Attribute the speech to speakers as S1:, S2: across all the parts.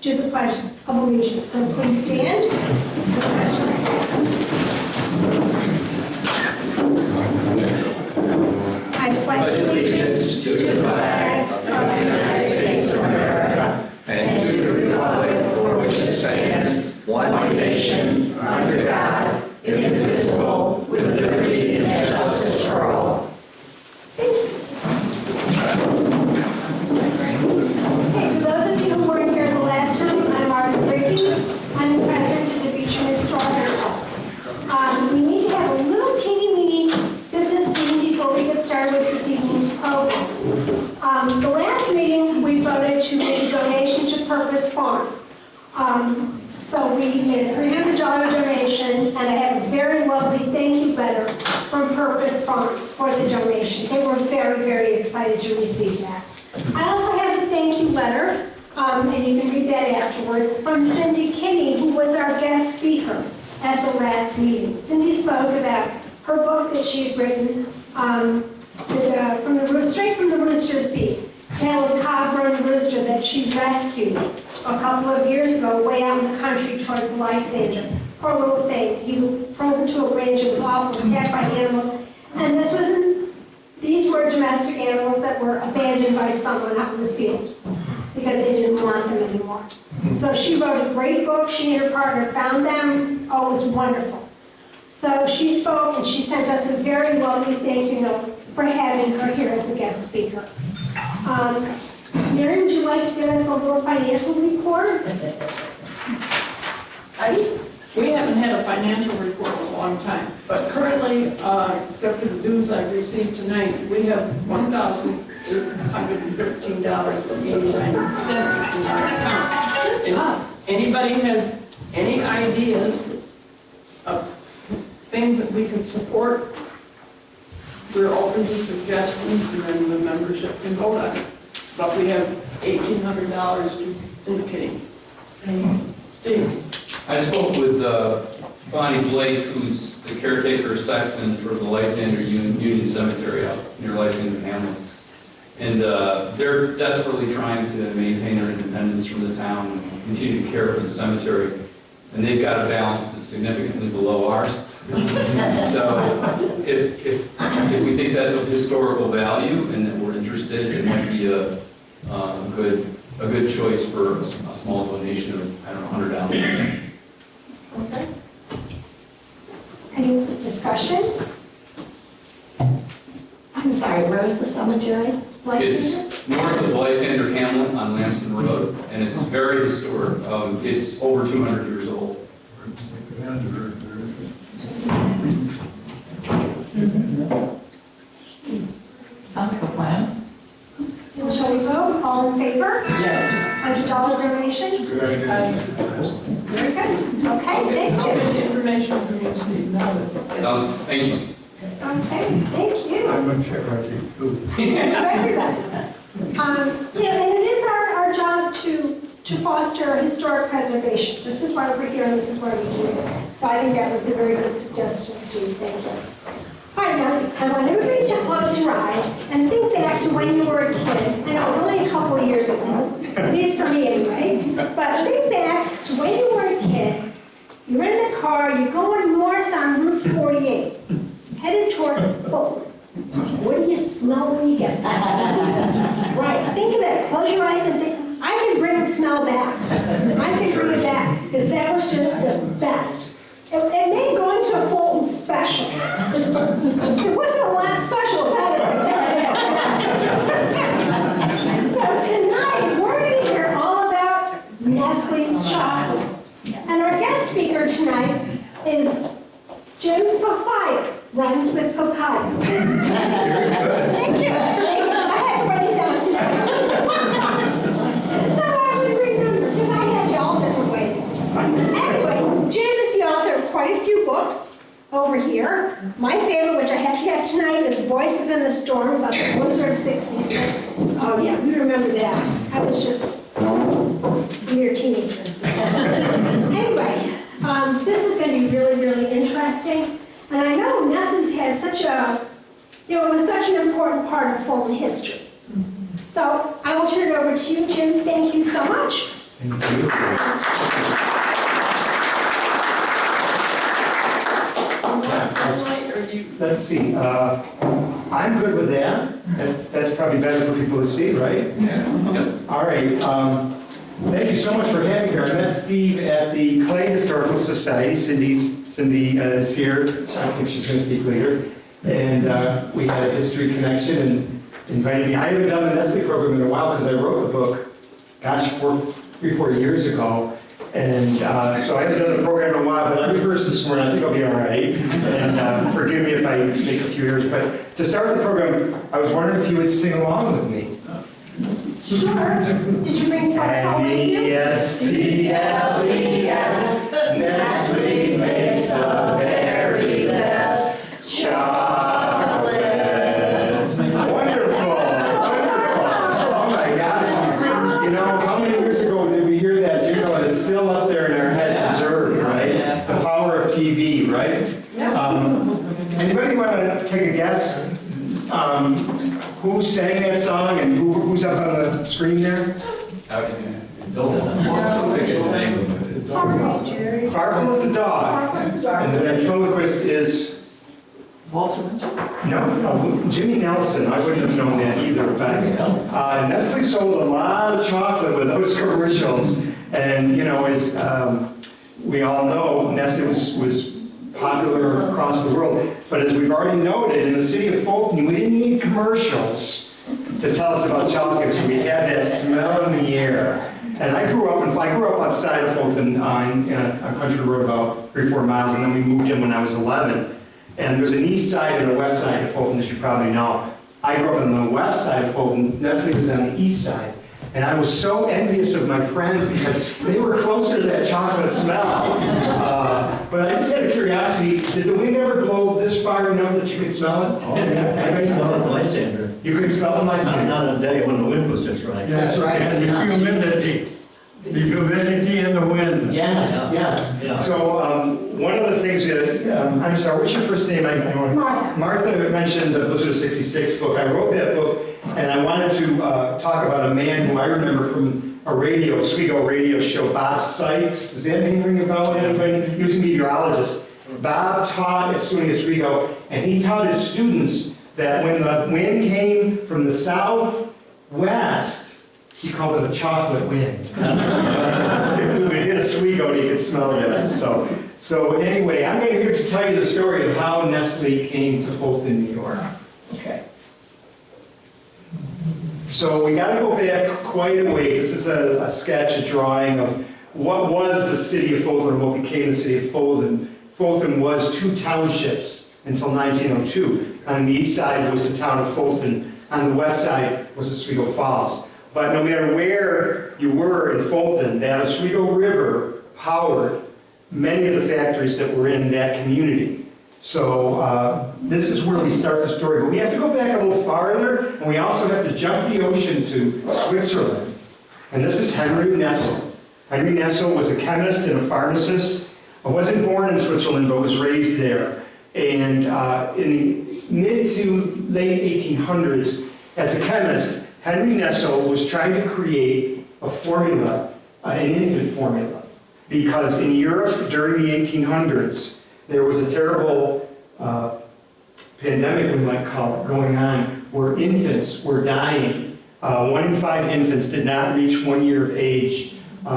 S1: do the pledge of allegiance. So please stand. I pledge allegiance to the flag of the United States of America and to the republic for which it stands, one nation, under God, indivisible, with liberty and justice for all. Okay, for those of you who weren't here the last time, I'm Margaret Rickey. I'm the president of the Beauchamp Historical Club. We need to have a little teeny-weeny business meeting before we get started with this evening's program. The last meeting, we voted to make a donation to Purpose Farms. So we made a $300 donation, and I have a very lovely thank you letter from Purpose Farms for the donation. They were very, very excited to receive that. I also have a thank you letter, and you can read that afterwards, from Cindy Kinney, who was our guest speaker at the last meeting. Cindy spoke about her book that she had written, Straight from the Rooster's Beak, Tale of Cobra and Rooster, that she rescued a couple of years ago way out in the country towards Lysander. Poor little thing. He was frozen to a bridge. It was awful, attacked by animals. And these were domestic animals that were abandoned by someone out in the field because they didn't want them anymore. So she wrote a great book. She and her partner found them. Oh, it was wonderful. So she spoke and she sent us a very lovely thank you note for having her here as the guest speaker. Mary, would you like to give us a little financial report?
S2: We haven't had a financial report in a long time, but currently, except for the dues I've received tonight, we have $1,813.89 in our account. If anybody has any ideas of things that we can support, we're open to suggestions, and then the membership can vote on it. But we have $1,800 indicating. Steve?
S3: I spoke with Bonnie Blake, who's the caretaker sexton for the Lysander Union Cemetery out near Lysander Hamlet. And they're desperately trying to maintain their independence from the town and continue to care for the cemetery. And they've got a balance that's significantly below ours. So if we think that's of historical value and that we're interested, it might be a good choice for a small donation of, I don't know, $100.
S1: Okay. Any discussion?
S4: I'm sorry, where is the cemetery?
S1: Lysander?
S3: It's north of Lysander Hamlet on Lamson Road, and it's very historic. It's over 200 years old.
S4: Sounds like a plan.
S1: Shall we vote? All in favor?
S4: Yes.
S1: $100 donation?
S5: Good idea.
S1: Very good. Okay, thank you.
S2: Information from you, Steve.
S3: Thank you.
S1: Okay, thank you.
S5: I'm a charity too.
S1: Thank you, everybody. And it is our job to foster historic preservation. This is why we're here, and this is why we do this. So I think that was a very good suggestion, Steve. Thank you. All right, now, I want everybody to close your eyes and think back to when you were a kid. I know it was only a couple of years ago, at least for me anyway. But think back to when you were a kid. You're in the car, you're going north on Route 48, headed towards Fulton. What do you smell when you get there? Right, think of it. Close your eyes and think, I can bring the smell back. I can bring it back, because that was just the best. It made going to Fulton special. There wasn't a lot special about it. So tonight, we're going to hear all about Nestle's chocolate. And our guest speaker tonight is Jim Papaya. Rhymes with papaya. Thank you. I had to write it down. So I would remember, because I had it all different ways. Anyway, Jim is the author of quite a few books over here. My favorite, which I have to have tonight, is Voices in the Storm, about the blizzard of '66. Oh yeah, we remember that. I was just a mere teenager. Anyway, this is going to be really, really interesting. And I know Nestle's had such a, it was such an important part of Fulton history. So I will turn it over to you, Jim. Thank you so much.
S2: Sunlight, or you?
S5: Let's see, I'm good with that. That's probably better for people to see, right?
S3: Yeah.
S5: All right, thank you so much for having me here. I met Steve at the Clay Historical Society. Cindy is here. I think she's going to speak later. And we had a history connection and invited me. I haven't done the Nestle program in a while because I wrote the book, gosh, 3-4 years ago. And so I haven't done the program in a while, but I rehearsed this morning. I think I'll be all right. And forgive me if I make a few errors. But to start the program, I was wondering if you would sing along with me.
S1: Sure. Did you bring Farfel with you?
S5: N-E-S-T-L-E-S, Nestle makes the very best chocolate. Wonderful, wonderful. Oh my gosh. You know, how many years ago did we hear that jingle? And it's still up there in our head, preserved, right? The power of TV, right? Anybody want to take a guess? Who sang that song and who's up on the screen there?
S3: How can you? Don't pick his name.
S1: Farfel, Jerry.
S5: Farfel is the dog,
S1: Farfel's the dog.
S5: and the ventriloquist is,
S4: Walter Mitchell?
S5: no, Jimmy Nelson. I wouldn't have known that either, but Nestle sold a lot of chocolate with those commercials, and you know, as we all know, Nestle was popular across the world. But as we've already noted, in the city of Fulton, we didn't need commercials to tell us about chocolate because we had that smell in the air. And I grew up outside of Fulton on a country road about 3-4 miles, and then we moved in when I was 11. And there's an east side and a west side of Fulton, as you probably know. I grew up on the west side of Fulton. Nestle was on the east side. And I was so envious of my friends because they were closer to that chocolate smell. But I just had a curiosity, did the wind ever blow this far enough that you could smell it?
S6: Oh, yeah, I could smell it in my sander.
S5: You could smell it, my son?
S6: Not a day when the wind was just right.
S5: That's right.
S7: Humidity, the humidity in the wind.
S5: Yes, yes.
S6: Yeah.
S5: So one of the things that, I'm sorry, what's your first name?
S1: Martha.
S5: Martha mentioned the Blizzard of '66 book. I wrote that book, and I wanted to talk about a man who I remember from a Oswego radio show, Bob Sykes. Does that name ring a bell with anybody? He was a meteorologist. Bob taught at SUNY Oswego, and he taught his students that when the wind came from the southwest, he called it a chocolate wind. It would hit Oswego and you could smell it. So anyway, I'm going to tell you the story of how Nestle came to Fulton, New York. Okay. So we got to go back quite a ways. This is a sketch, a drawing of what was the city of Fulton, or what became the city of Fulton. Fulton was 2 townships until 1902. On the east side was the town of Fulton. On the west side was Oswego Falls. But no matter where you were in Fulton, that Oswego River powered many of the factories that were in that community. So this is where we start the story. But we have to go back a little farther, and we also have to jump the ocean to Switzerland. And this is Henry Nestle. Henry Nestle was a chemist and a pharmacist. He wasn't born in Switzerland, but was raised there. And in the mid to late 1800s, as a chemist, Henry Nestle was trying to create a formula, an infant formula. Because in Europe during the 1800s, there was a terrible pandemic, we might call it, going on, where infants were dying. 1 in 5 infants did not reach 1 year of age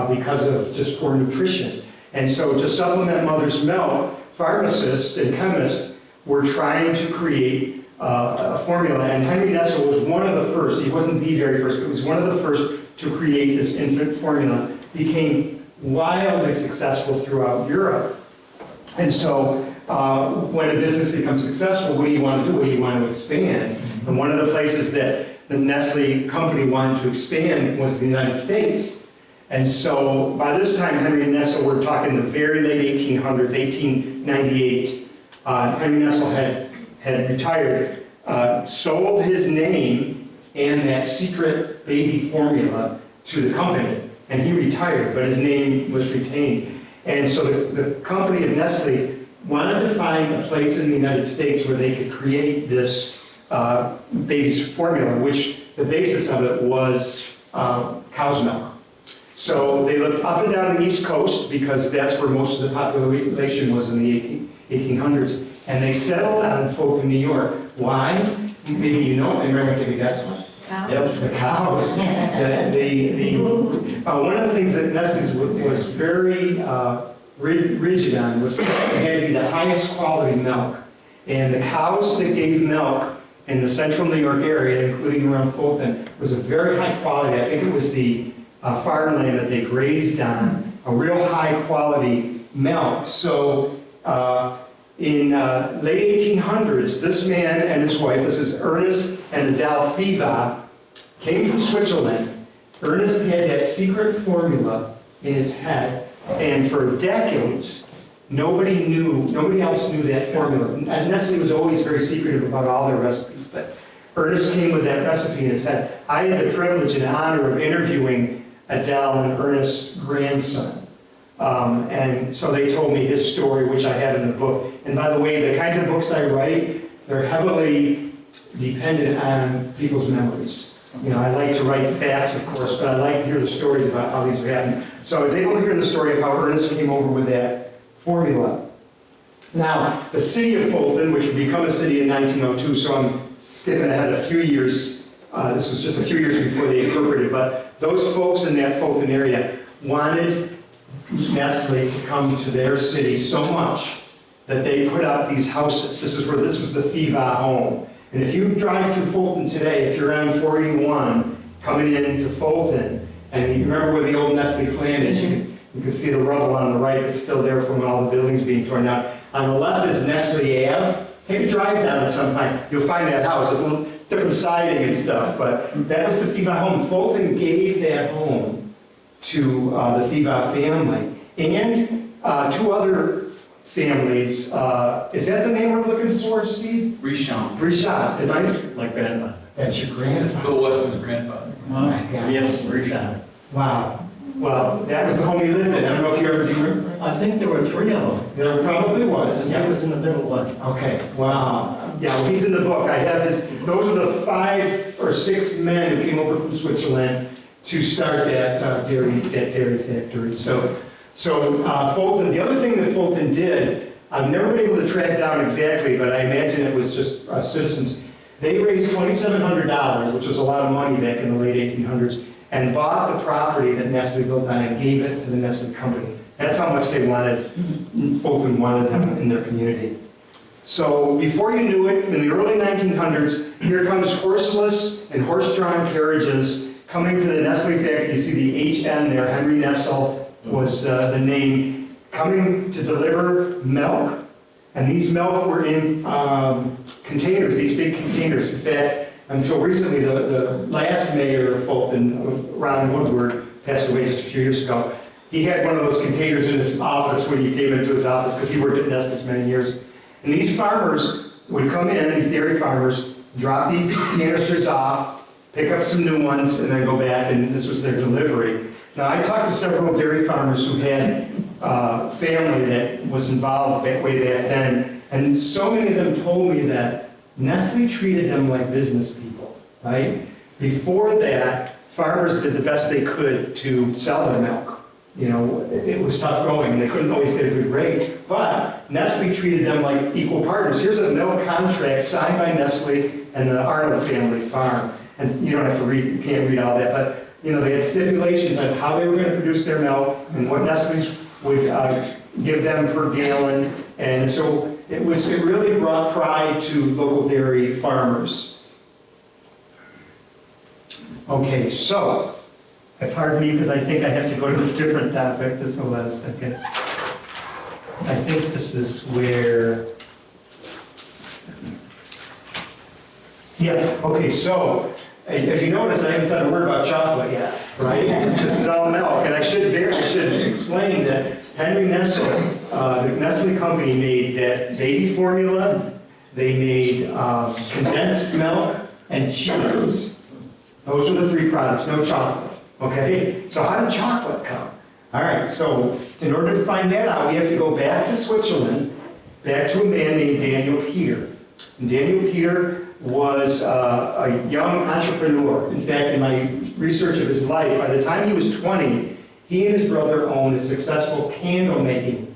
S5: because of just poor nutrition. And so to supplement mother's milk, pharmacists and chemists were trying to create a formula. And Henry Nestle was one of the first, he wasn't the very first, but he was one of the first to create this infant formula. Became wildly successful throughout Europe. And so when a business becomes successful, what do you want to do? Well, you want to expand. And one of the places that the Nestle company wanted to expand was the United States. And so by this time, Henry Nestle, we're talking the very late 1800s, 1898, Henry Nestle had retired, sold his name and that secret baby formula to the company. And he retired, but his name was retained. And so the company of Nestle wanted to find a place in the United States where they could create this baby's formula, which the basis of it was cow's milk. So they looked up and down the East Coast because that's where most of the population was in the 1800s. And they settled on Fulton, New York. Why? Maybe you know, remember, take a guess what? Yep, the cows. One of the things that Nestle's was very rigid on was it had to be the highest quality milk. And the cows that gave milk in the central New York area, including around Fulton, was a very high quality. I think it was the farmland that they grazed on, a real high quality milk. So in late 1800s, this man and his wife, this is Ernest and Adele Fiva, came from Switzerland. Ernest had that secret formula in his head, and for decades, nobody else knew that formula. And Nestle was always very secretive about all their recipes, but Ernest came with that recipe in his head. I had the privilege and honor of interviewing Adele and Ernest's grandson. And so they told me his story, which I have in the book. And by the way, the kinds of books I write, they're heavily dependent on people's memories. You know, I like to write facts, of course, but I like to hear the stories about how these are happening. So I was able to hear the story of how Ernest came over with that formula. Now, the city of Fulton, which would become a city in 1902, so I'm skipping ahead a few years. This was just a few years before they incorporated, but those folks in that Fulton area wanted Nestle to come to their city so much that they put up these houses. This was the Fiva home. And if you drive through Fulton today, if you're on 41 coming into Fulton, and you remember where the old Nestle plant is, you can see the rubble on the right that's still there from all the buildings being torn down. On the left is Nestle Ave. Take a drive down at some point. You'll find that house. There's a little different siding and stuff, but that was the Fiva home. Fulton gave that home to the Fiva family. And two other families. Is that the name we're looking for, Steve?
S3: Beauchamp.
S5: Beauchamp. Am I-
S6: My grandfather.
S5: That's your
S3: That's
S5: grandfather.
S3: Bill Westman's grandfather.
S5: My God.
S6: Yes, Beauchamp.
S5: Wow. Well, that was the home he lived in. I don't know if you ever do remember.
S6: I think there were three of them.
S5: There probably was.
S6: That was in the middle one.
S5: Okay, wow. Yeah, well, he's in the book. I have his, those are the 5 or 6 men who came over from Switzerland to start that dairy factory. So Fulton, the other thing that Fulton did, I've never been able to track down exactly, but I imagine it was just citizens. They raised $2,700, which was a lot of money back in the late 1800s, and bought the property that Nestle built on and gave it to the Nestle company. That's how much they wanted, Fulton wanted them in their community. So before you knew it, in the early 1900s, here comes horseless and horse-drawn carriages coming to the Nestle factory. You see the HN there, Henry Nestle was the name, coming to deliver milk. And these milk were in containers, these big containers. In fact, until recently, the last mayor of Fulton, Ron Woodward, passed away just a few years ago. He had one of those containers in his office when you came into his office because he worked at Nestle's many years. And these farmers would come in, these dairy farmers, drop these canisters off, pick up some new ones, and then go back, and this was their delivery. Now, I talked to several dairy farmers who had family that was involved way back then, and so many of them told me that Nestle treated them like business people, right? Before that, farmers did the best they could to sell their milk. You know, it was tough going, and they couldn't always get a good rate, but Nestle treated them like equal partners. Here's a milk contract signed by Nestle and the Arnold family farm. And you don't have to read, you can't read all that, but you know, they had stipulations on how they were going to produce their milk and what Nestle's would give them per gallon. And so it really brought pride to local dairy farmers. Okay, so, pardon me because I think I have to go to a different topic. Just hold on a second. I think this is where, yeah, okay, so, as you notice, I haven't said a word about chocolate yet, right? This is all milk, and I should explain that Henry Nestle, the Nestle company, made that baby formula, they made condensed milk and cheese. Those are the 3 products, no chocolate, okay? So how did chocolate come? All right, so in order to find that out, we have to go back to Switzerland, back to a man named Daniel Peter. And Daniel Peter was a young entrepreneur. In fact, in my research of his life, by the time he was 20, He and his brother owned a successful candle making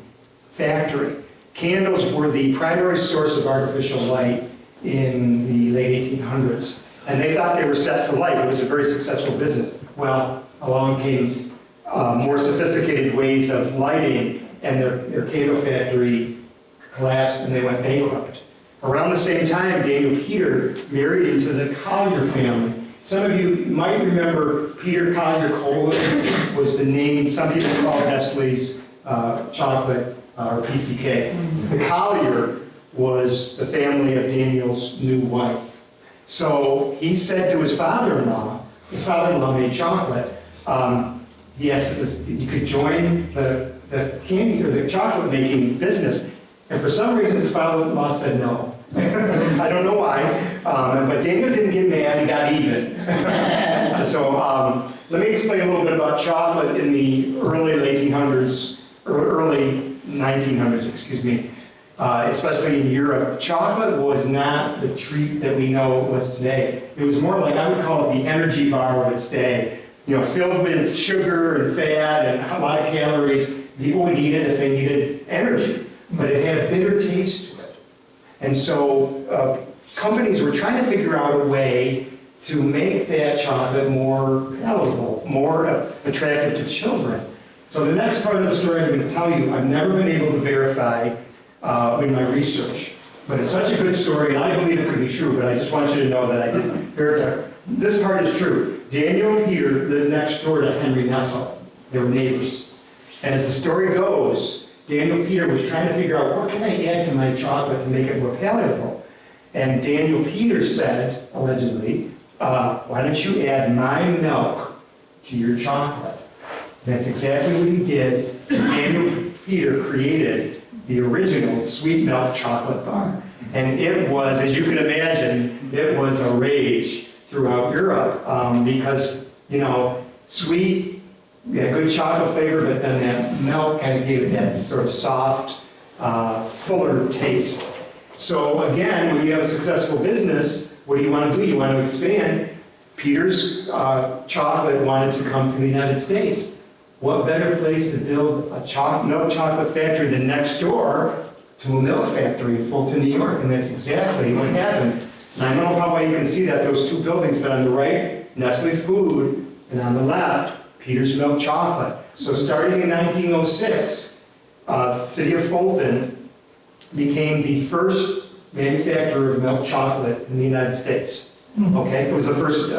S5: factory. Candles were the primary source of artificial light in the late 1800s. And they thought they were set for life. It was a very successful business. Well, along came more sophisticated ways of lighting, and their candle factory collapsed and they went bankrupt. Around the same time, Daniel Peter married into the Collier family. Some of you might remember Peter Collier Colin was the name some people call Nestle's chocolate or PCK. The Collier was the family of Daniel's new wife. So he said to his father-in-law made chocolate, he asked if he could join the candy or the chocolate making business. And for some reason, his father-in-law said no. I don't know why, but Daniel didn't get mad, he got even. So let me explain a little bit about chocolate in the early 1800s, or early 1900s, excuse me, especially in Europe. Chocolate was not the treat that we know it was today. It was more like, I would call it the energy bar of its day. You know, filled with sugar and fat and a lot of calories. People would eat it if they needed energy, but it had a bitter taste to it. And so companies were trying to figure out a way to make that chocolate more palatable, more attractive to children. So the next part of the story I'm going to tell you, I've never been able to verify in my research. But it's such a good story, and I believe it could be true, but I just want you to know that I didn't verify. This part is true. Daniel and Peter lived next door to Henry Nestle. They were neighbors. And as the story goes, Daniel Peter was trying to figure out, what can I add to my chocolate to make it more palatable? And Daniel Peter said, allegedly, why don't you add my milk to your chocolate? That's exactly what he did. Daniel Peter created the original sweet milk chocolate bar. And it was, as you can imagine, it was a rage throughout Europe because, you know, sweet, good chocolate flavor, but then that milk kind of gave it that sort of soft, fuller taste. So again, when you have a successful business, what do you want to do? You want to expand. Peter's chocolate wanted to come to the United States. What better place to build a milk chocolate factory than next door to a milk factory in Fulton, New York? And that's exactly what happened. And I don't know how well you can see that, those two buildings, but on the right, Nestle Food, and on the left, Peter's Milk Chocolate. So starting in 1906, the city of Fulton became the first manufacturer of milk chocolate in the United States. Okay, it was the first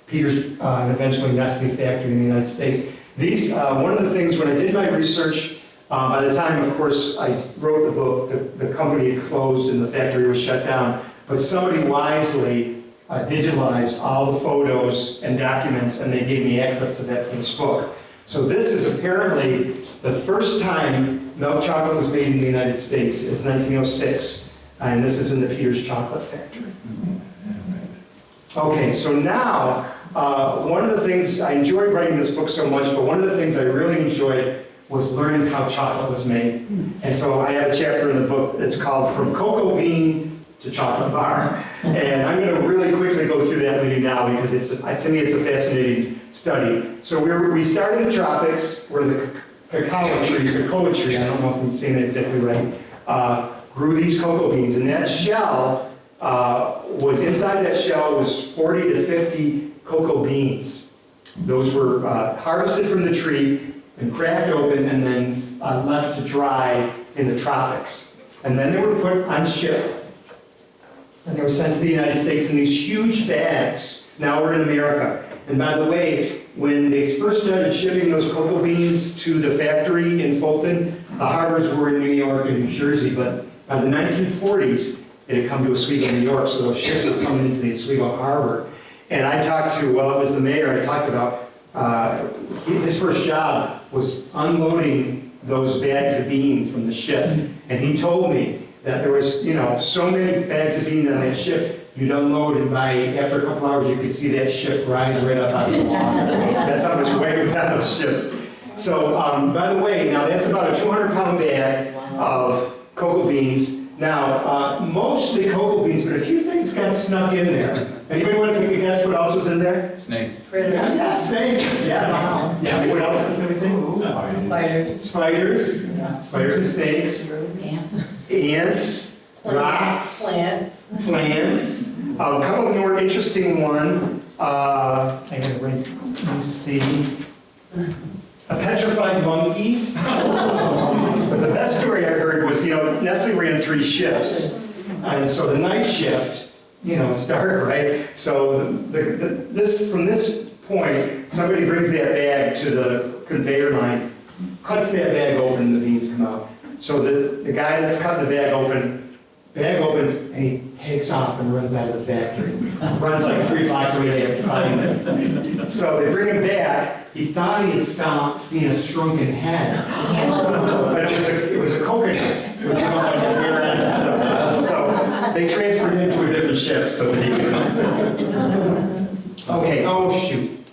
S5: Peter's and eventually Nestle factory in the United States. These, one of the things when I did my research, by the time, of course, I wrote the book, the company had closed and the factory was shut down. But somebody wisely digitalized all the photos and documents, and they gave me access to that for this book. So this is apparently the first time milk chocolate was made in the United States. It's 1906, and this is in the Peter's Chocolate Factory. Okay, so now, one of the things, I enjoyed writing this book so much, but one of the things I really enjoyed was learning how chocolate was made. And so I have a chapter in the book that's called From Cocoa Bean to Chocolate Bar. And I'm going to really quickly go through that with you now because to me it's a fascinating study. So we started in the tropics where the cocoa tree, I don't know if I'm saying that exactly right, grew these cocoa beans. And that shell inside that shell was 40 to 50 cocoa beans. Those were harvested from the tree and cracked open and then left to dry in the tropics. And then they were put on ship. And they were sent to the United States in these huge bags. Now we're in America. And by the way, when they first started shipping those cocoa beans to the factory in Fulton, the harbors were in New York and New Jersey, but by the 1940s, it had come to Oswego, New York, so those ships were coming into the Oswego Harbor. And I talked to, well, it was the mayor, I talked about, his first job was unloading those bags of beans from the ship. And he told me that there was, so many bags of beans on that ship, you'd unload and after a couple hours, you could see that ship rise right up out of the water. That's how much weight was on those ships. So, by the way, now that's about a 200-pound bag of cocoa beans. Now, mostly cocoa beans, but a few things got snuck in there. Anybody want to take a guess what else was in there?
S3: Snakes.
S5: Yeah, snakes, yeah. Yeah, what else does somebody say?
S4: Spiders.
S5: Spiders, spiders and snakes, ants, rocks, plants. A couple of more interesting one, I gotta write, let me see. A petrified monkey. But the best story I heard was, Nestle ran 3 shifts. And so the night shift, it's dark, right? So from this point, somebody brings that bag to the conveyor line, cuts that bag open, and the beans come out. So the guy that's cutting the bag opens, and he takes off and runs out of the factory. Runs like 3 blocks away, they have to find him. So they bring him back. He thought he had seen a shrunken head. But it was a coconut, which on his rear end. So they transferred him to a different shift so that he could come. Okay, oh shoot.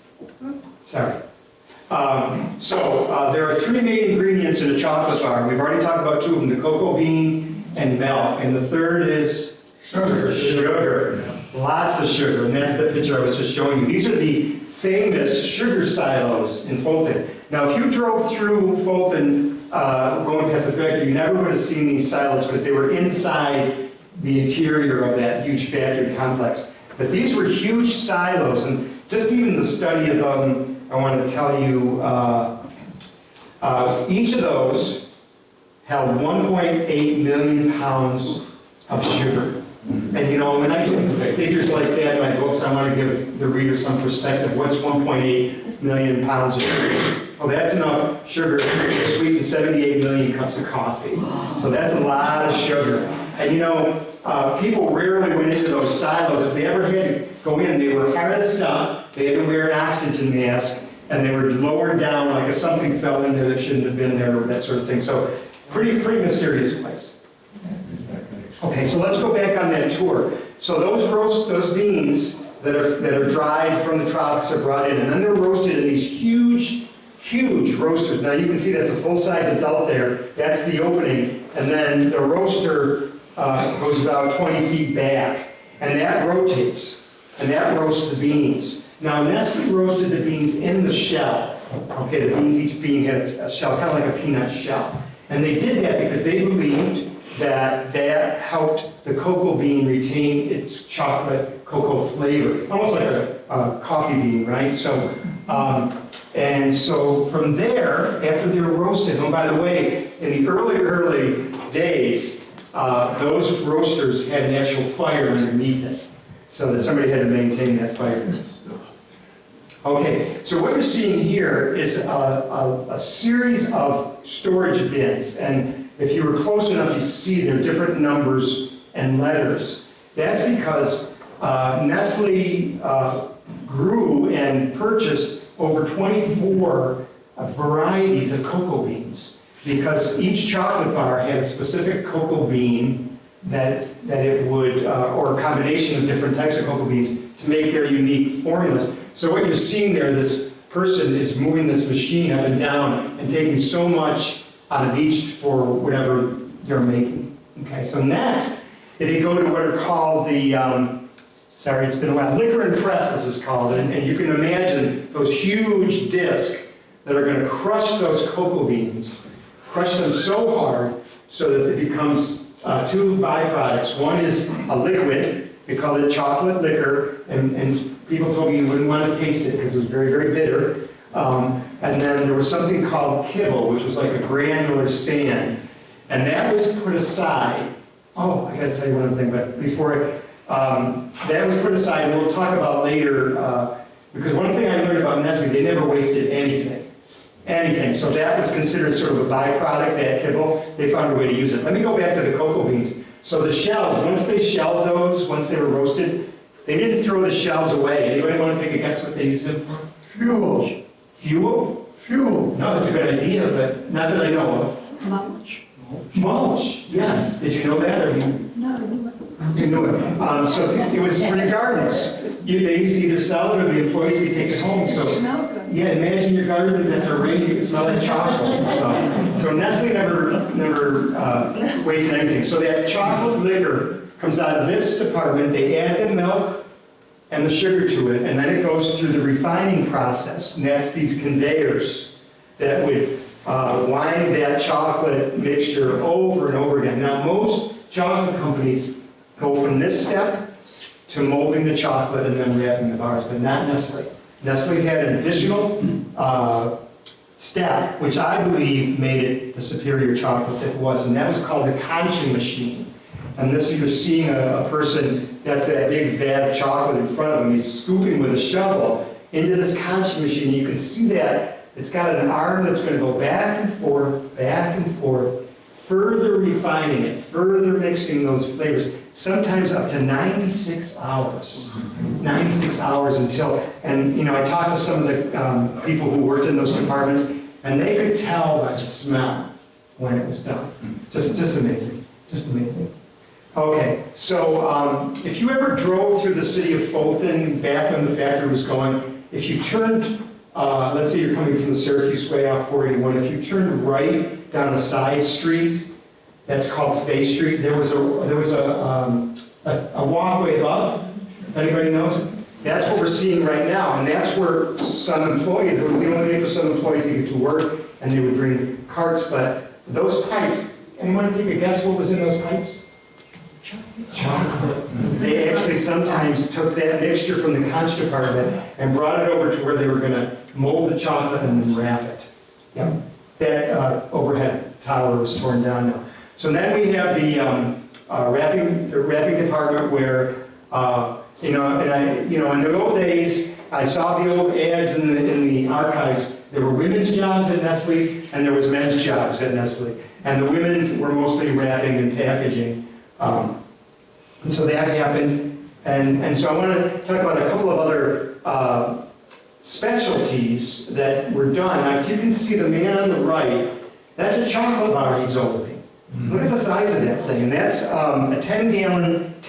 S5: Sorry. There are 3 main ingredients in a chocolate bar. We've already talked about 2 of them, the cocoa bean and milk. And the third is sugar. Lots of sugar, and that's the picture I was just showing you. These are the famous sugar silos in Fulton. Now, if you drove through Fulton, going past the factory, you never would have seen these silos because they were inside the interior of that huge factory complex. But these were huge silos, and just even the study of them, I want to tell you, each of those held 1.8 million pounds of sugar. And when I do figures like that in my books, I want to give the reader some perspective. What's 1.8 million pounds of sugar? Well, that's enough sugar to sweeten 78 million cups of coffee. So that's a lot of sugar. And people rarely went into those silos. If they ever had to go in, they were harnessed up, they had to wear an oxygen mask, and they were lowered down like if something fell in there that shouldn't have been there, or that sort of thing. So pretty mysterious place. Okay, so let's go back on that tour. So those beans that are dried from the tropics are brought in, and then they're roasted in these huge roasters. Now you can see that's a full-size adult there. That's the opening, and then the roaster goes about 20 feet back, and that rotates, and that roasts the beans. Now Nestle roasted the beans in the shell. Okay, the beans, each bean had a shell, kind of like a peanut shell. And they did that because they believed that helped the cocoa bean retain its chocolate cocoa flavor, almost like a coffee bean, right? So, and so from there, after they were roasted, oh, by the way, in the early days, those roasters had an actual fire underneath it, so that somebody had to maintain that fire. Okay, so what you're seeing here is a series of storage bins, and if you were close enough, you see there are different numbers and letters. That's because Nestle grew and purchased over 24 varieties of cocoa beans, because each chocolate bar had a specific cocoa bean that it would, or a combination of different types of cocoa beans to make their unique formulas. So what you're seeing there, this person is moving this machine up and down and taking so much out of each for whatever they're making. Okay, so next, they go to what are called the, sorry, it's been a while, liquor and press, this is called, and you can imagine those huge discs that are going to crush those cocoa beans, crush them so hard so that it becomes 2 byproducts. One is a liquid, we call it chocolate liquor, and people told me you wouldn't want to taste it because it was very, very bitter. And then there was something called kibble, which was like a granular sand. And that was put aside. Oh, I got to tell you one other thing, but before that was put aside, and we'll talk about later, because one thing I learned about Nestle, they never wasted anything. So that was considered sort of a byproduct, that kibble. They found a way to use it. Let me go back to the cocoa beans. So the shells, once they shelled those, once they were roasted, they didn't throw the shells away. Anybody want to take a guess what they used them for?
S7: Fuel.
S5: Fuel?
S7: Fuel.
S5: No, it's a good idea, but not that I know of.
S1: Mulch.
S5: Mulch, yes. Did you know that, or you?
S1: No,
S5: You knew it. So it was for your gardens. They used to either sell it or the employees could take it home. So
S1: smell good.
S5: yeah, imagine your gardens after rain, you can smell like chocolate. So Nestle never wasted anything. So that chocolate liquor comes out of this department. They add the milk and the sugar to it, and then it goes through the refining process, and that's these conveyors that would wind that chocolate mixture over and over again. Now, most chocolate companies go from this step to molding the chocolate and then wrapping the bars, but not Nestle. Nestle had an additional step, which I believe made it the superior chocolate that it was, and that was called the conching machine. And this, you're seeing a person that's that big vat of chocolate in front of him. He's scooping with a shovel into this conching machine. You can see that it's got an arm that's going to go back and forth, further refining it, further mixing those flavors, sometimes up to 96 hours. 96 hours until, and you know, I talked to some of the people who worked in those departments, and they could tell by the smell when it was done. Just amazing, just amazing. Okay, so if you ever drove through the city of Fulton back when the factory was going, if you turned, let's say you're coming from the Syracuse way off 481, if you turned right down a side street, that's called Fay Street, there was a walkway above, if anybody knows it. That's what we're seeing right now, and that's where some employees, it was the only way for some employees to get to work, and they would bring carts, but those pipes, anyone take a guess what was in those pipes? Chocolate. They actually sometimes took that mixture from the conch department and brought it over to where they were going to mold the chocolate and then wrap it. Yep. That overhead tower was torn down now. So then we have the wrapping department where, in the old days, I saw the old ads in the archives. There were women's jobs at Nestle and there was men's jobs at Nestle. And the women's were mostly wrapping and packaging. And so that happened, and so I want to talk about a couple of other specialties that were done. Now, if you can see the man on the right, that's a chocolate bar he's opening. Look at the size of that thing, and that's a 10-pound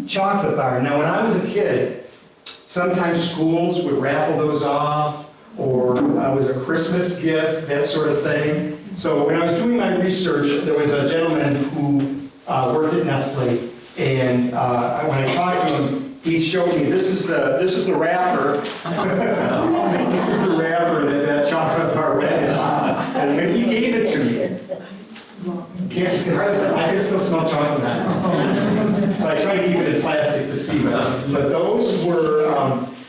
S5: chocolate bar. Now, when I was a kid, sometimes schools would raffle those off, or it was a Christmas gift, that sort of thing. So when I was doing my research, there was a gentleman who worked at Nestle, and when I talked to him, he showed me this is the wrapper. This is the wrapper that chocolate bar went in. And when he gave it to me, I can still smell chocolate now. So I tried to keep it in plastic to see, but those were.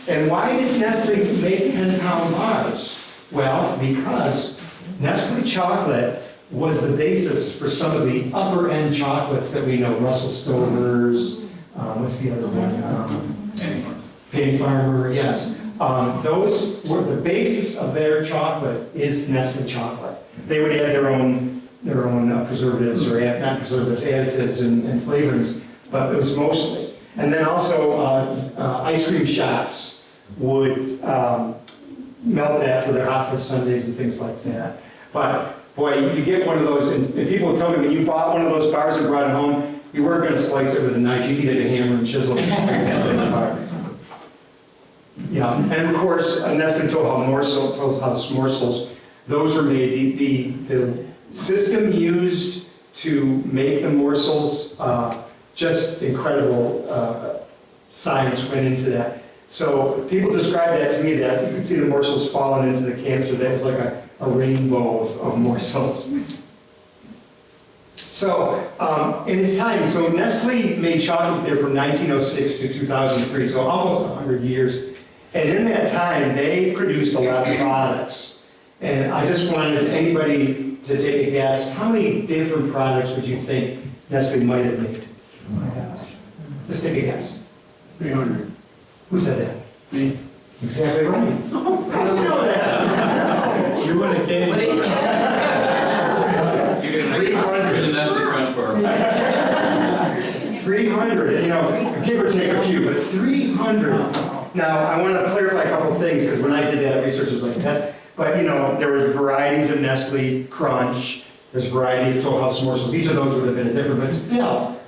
S5: And why did Nestle make 10-pound bars? Well, because Nestle chocolate was the basis for some of the upper-end chocolates that we know, Russell Stover's, what's the other one? Penny Farmer, yes. Those were the basis of their chocolate is Nestle chocolate. They would add their own preservatives, or not preservatives, additives and flavorings, but it was mostly. And then also ice cream shops would melt that for their hot fudge sundaes and things like that. But boy, you get one of those, and people tell me when you bought one of those bars and brought it home, you weren't going to slice it with a knife. You needed a hammer and chisel. Yeah, and of course, Nestle Toll House morsels. Those were made. The system used to make the morsels, just incredible science went into that. So people describe that to me, that you could see the morsels falling into the canister. That was like a rainbow of morsels. So in its time, so Nestle made chocolate there from 1906 to 2003, so almost 100 years. And in that time, they produced a lot of products. And I just wanted anybody to take a guess. How many different products would you think Nestle might have made? Let's take a guess.
S7: 300.
S5: Who said that?
S7: Me.
S5: Exactly right. How did you know that?
S7: You would have came.
S2: What did he say?
S3: You get 300 in the Nestle Crunch Bar.
S5: 300, give or take a few, but 300. Now, I want to clarify a couple of things, because when I did that research, it was like, but there were varieties of Nestle Crunch, there's a variety of Toll House morsels, each of those would have been different, but still,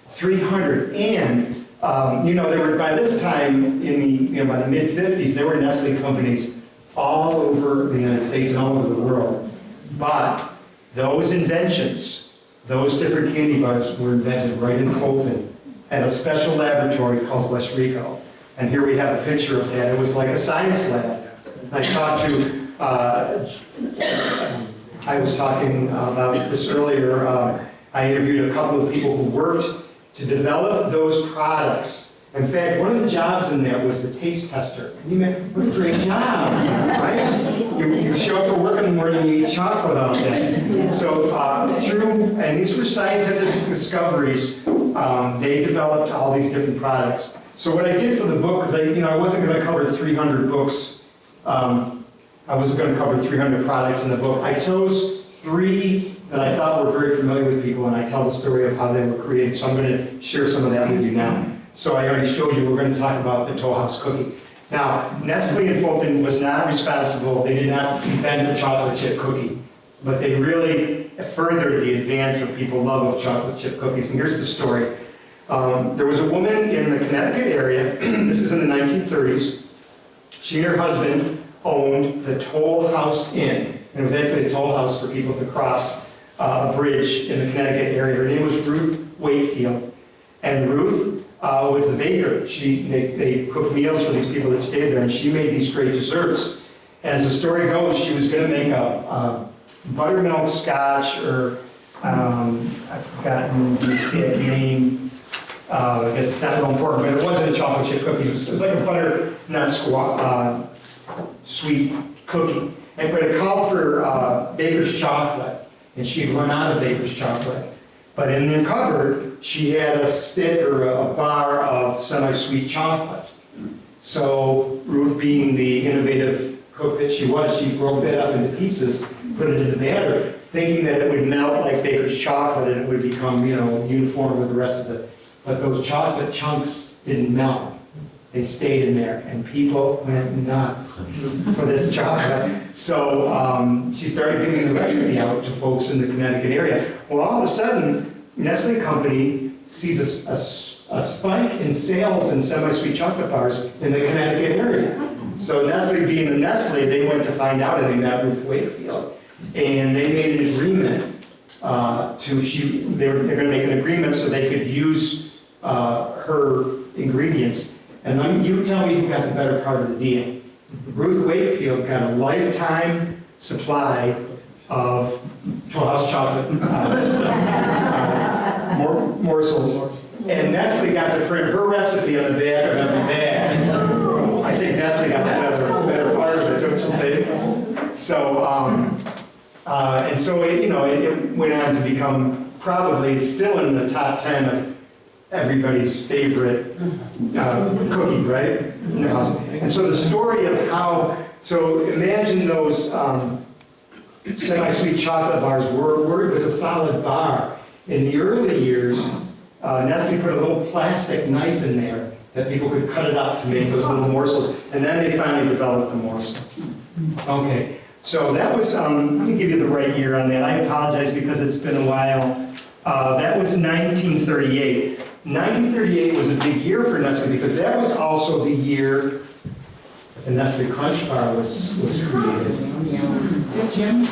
S5: 300. And, there were, by this time, by the mid-50s, there were Nestle companies all over the United States and all over the world. But those inventions, those different candy bars were invented right in Fulton. at a special laboratory called West Rico. And here we have a picture of that. It was like a science lab. I talked to, I was talking about this earlier. I interviewed a couple of people who worked to develop those products. In fact, one of the jobs in there was the taste tester. Can you imagine? What a great job, right? You show up for work in the morning and you eat chocolate all day. So and these were scientific discoveries, they developed all these different products. So what I did for the book, because I wasn't going to cover 300 books, I wasn't going to cover 300 products in the book. I chose 3 that I thought were very familiar with people, and I tell the story of how they were created. So I'm going to share some of that with you now. So I already showed you, we're going to talk about the Toll House cookie. Now, Nestle and Fulton was not responsible, they did not invent the chocolate chip cookie, but they really furthered the advance of people's love of chocolate chip cookies. And here's the story. There was a woman in the Connecticut area, this is in the 1930s, she and her husband owned the Toll House Inn. And it was actually a toll house for people to cross a bridge in the Connecticut area. Her name was Ruth Wakefield. And Ruth was the baker. They cooked meals for these people that stayed there, and she made these great desserts. And as the story goes, she was going to make a buttermilk scotch, or I've forgotten the exact name. I guess it's not real important, but it wasn't a chocolate chip cookie. It was like a butternut sweet cookie. But it called for baker's chocolate, and she'd run out of baker's chocolate. But in the cupboard, she had a stick or a bar of semi-sweet chocolate. So Ruth, being the innovative cook that she was, she broke that up into pieces, put it in the batter, thinking that it would melt like baker's chocolate and it would become, uniform with the rest of it. But those chocolate chunks didn't melt. They stayed in there, and people went nuts for this chocolate. So she started giving the recipe out to folks in the Connecticut area. Well, all of a sudden, Nestle Company sees a spike in sales in semi-sweet chocolate bars in the Connecticut area. So Nestle, being the Nestle, they went to find out, and they met Ruth Wakefield. And they made an agreement they were going to make an agreement so they could use her ingredients. And you tell me who got the better part of the deal. Ruth Wakefield got a lifetime supply of Toll House chocolate morsels. And Nestle got to print her recipe on the back of every bag. I think Nestle got the better part of it, don't you think? So, and so it went on to become probably still in the top 10 of everybody's favorite cookie, right? And so the story of so imagine those semi-sweet chocolate bars were it was a solid bar. In the early years, Nestle put a little plastic knife in there that people could cut it up to make those little morsels, and then they finally developed the morsel. Okay, so that was, let me give you the right year on that. I apologize because it's been a while. That was 1938. 1938 was a big year for Nestle because that was also the year the Nestle Crunch Bar was created. Is that Jim?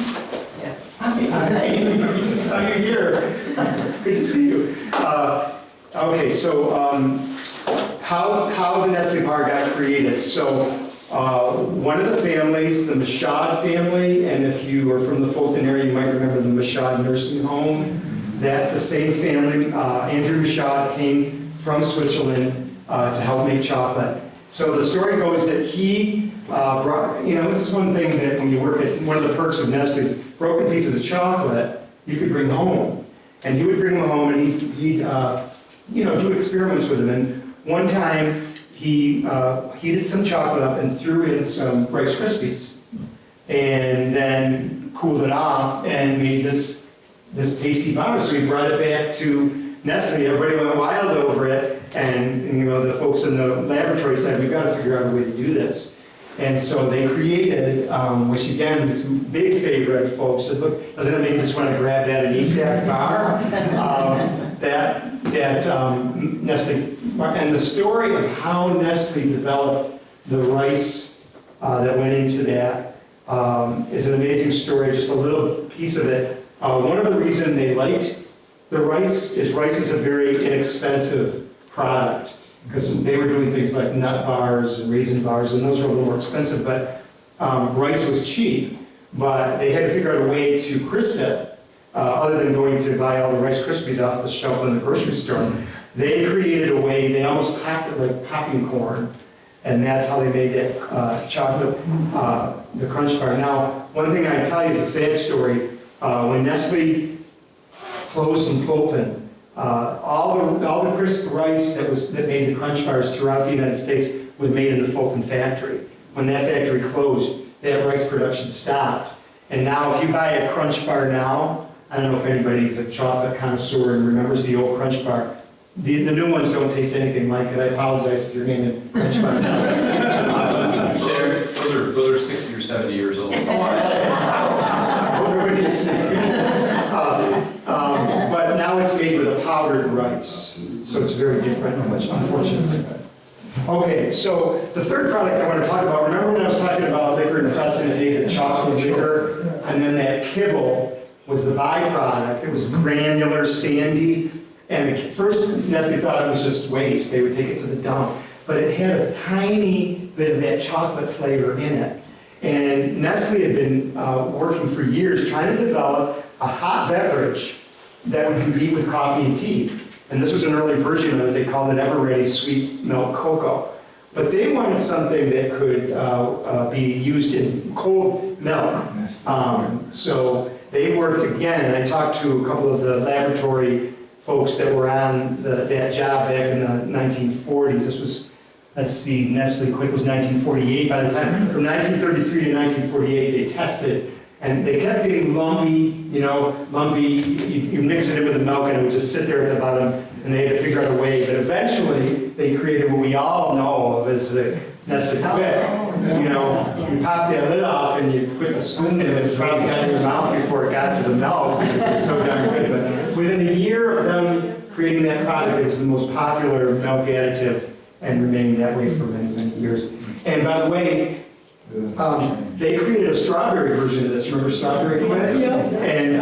S5: Yes. Hi, so you're here. Good to see you. Okay, so how the Nestle Bar got created. So one of the families, the Michaud family, and if you are from the Fulton area, you might remember the Michaud nursing home. That's the same family. Andrew Michaud came from Switzerland to help make chocolate. So the story goes that he brought, this is one thing that when you work at, one of the perks of Nestle's, broken pieces of chocolate, you could bring home. And he would bring them home and he'd do experiments with them. And one time he heated some chocolate up and threw in some Rice Krispies. And then cooled it off and made this tasty bar. So he brought it back to Nestle. Everybody went wild over it. And the folks in the laboratory said, we've got to figure out a way to do this. And so they created, which again is a big favorite of folks. Said, look, doesn't it make you just want to grab that and eat that bar? Nestle, and the story of how Nestle developed the rice that went into that is an amazing story, just a little piece of it. One of the reasons they liked the rice is a very inexpensive product, because they were doing things like nut bars and raisin bars, and those were a little more expensive, but rice was cheap. But they had to figure out a way to crisp it, other than going to buy all the Rice Krispies off the shelf in the grocery store. They created a way, they almost packed it like popping corn, and that's how they made that chocolate, the Crunch Bar. Now, one thing I tell you is a sad story. When Nestle closed in Fulton, all the crisp rice that made the Crunch Bars throughout the United States was made in the Fulton factory. When that factory closed, that rice production stopped. And now, if you buy a Crunch Bar now, I don't know if anybody's a chocolate connoisseur and remembers the old Crunch Bar. The new ones don't taste anything like it. I apologize if you're naming Crunch Bars.
S3: Those are 60 or 70 years old.
S5: But now it's made with a powdered rice, so it's very different, much unfortunately. Okay, so the third product I want to talk about, remember when I was talking about liquor and press in the day, the chocolate liquor, and then that kibble was the byproduct. It was granular, sandy, and at first Nestle thought it was just waste. They would take it to the dump, but it had a tiny bit of that chocolate flavor in it. And Nestle had been working for years trying to develop a hot beverage that would compete with coffee and tea. And this was an early version of it. They called it Ever-Ready Sweet Milk Cocoa. But they wanted something that could be used in cold milk. So they worked again, and I talked to a couple of the laboratory folks that were on that job back in the 1940s. This was, let's see, Nestle Quick was 1948. By the time, from 1933 to 1948, they tested, and they kept getting lumpy, you mix it in with the milk and it would just sit there at the bottom, and they had to figure out a way. But eventually, they created what we all know of as the Nestle Quick. You pop that lid off and you put the spoon in it, it probably got in your mouth before it got to the milk, because it was so darn good. But within a year of them creating that product, it was the most popular milk additive and remained that way for many, many years. And by the way, they created a strawberry version of this. Remember Strawberry Quick?
S1: Yeah.
S5: And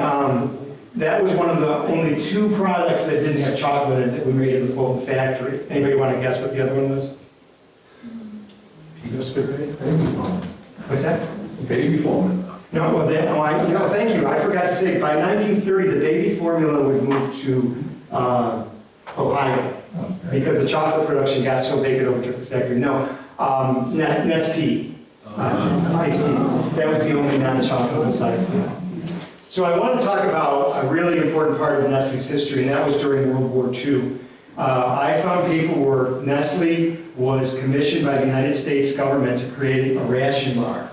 S5: that was one of the only two products that didn't have chocolate in it that we made in the Fulton factory. Anybody want to guess what the other one was? What's that?
S7: Baby formula.
S5: No, well, thank you. I forgot to say, by 1930, the baby formula would move to Ohio because the chocolate production got so big it overtook the factory. No, Nestle, iced tea. That was the only non-chocolate besides that. So I want to talk about a really important part of Nestle's history, and that was during World War II. I found people where Nestle was commissioned by the United States government to create a ration bar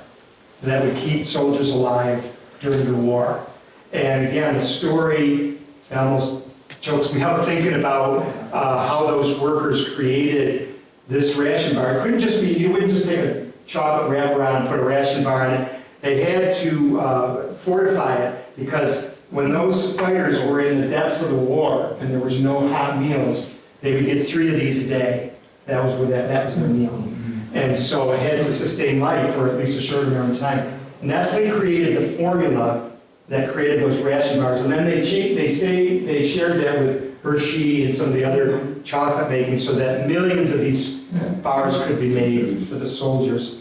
S5: that would keep soldiers alive during the war. And again, the story almost chokes me up thinking about how those workers created this ration bar. It couldn't just be, you wouldn't just take a chocolate wrapper on and put a ration bar on it. They had to fortify it, because when those fighters were in the depths of the war and there was no hot meals, they would get 3 of these a day. That was their meal. And so it had to sustain life for at least a short amount of time. Nestle created the formula that created those ration bars, and then they say they shared that with Hershey and some of the other chocolate making, so that millions of these bars could be made for the soldiers.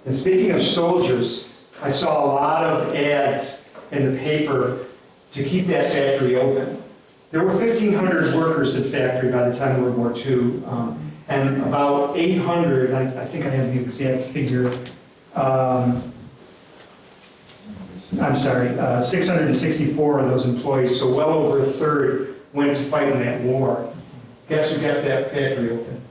S5: And speaking of soldiers, I saw a lot of ads in the paper to keep that factory open. There were 1,500 workers at the factory by the time of World War II, and about 800, I think I have the exact figure, 664 of those employees, so well over a third went to fight in that war. Guess who kept that factory open?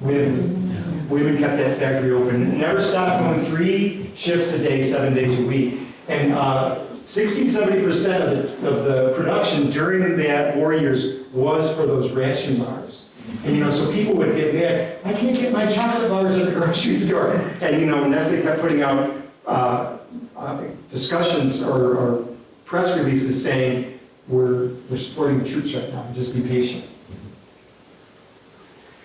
S5: Women. Women kept that factory open. It never stopped going 3 shifts a day, 7 days a week. And 60-70% of the production during that war years was for those ration bars. And so people would get mad, I can't get my chocolate bars at the grocery store. And Nestle kept putting out discussions or press releases saying, we're supporting the troops right now, just be patient.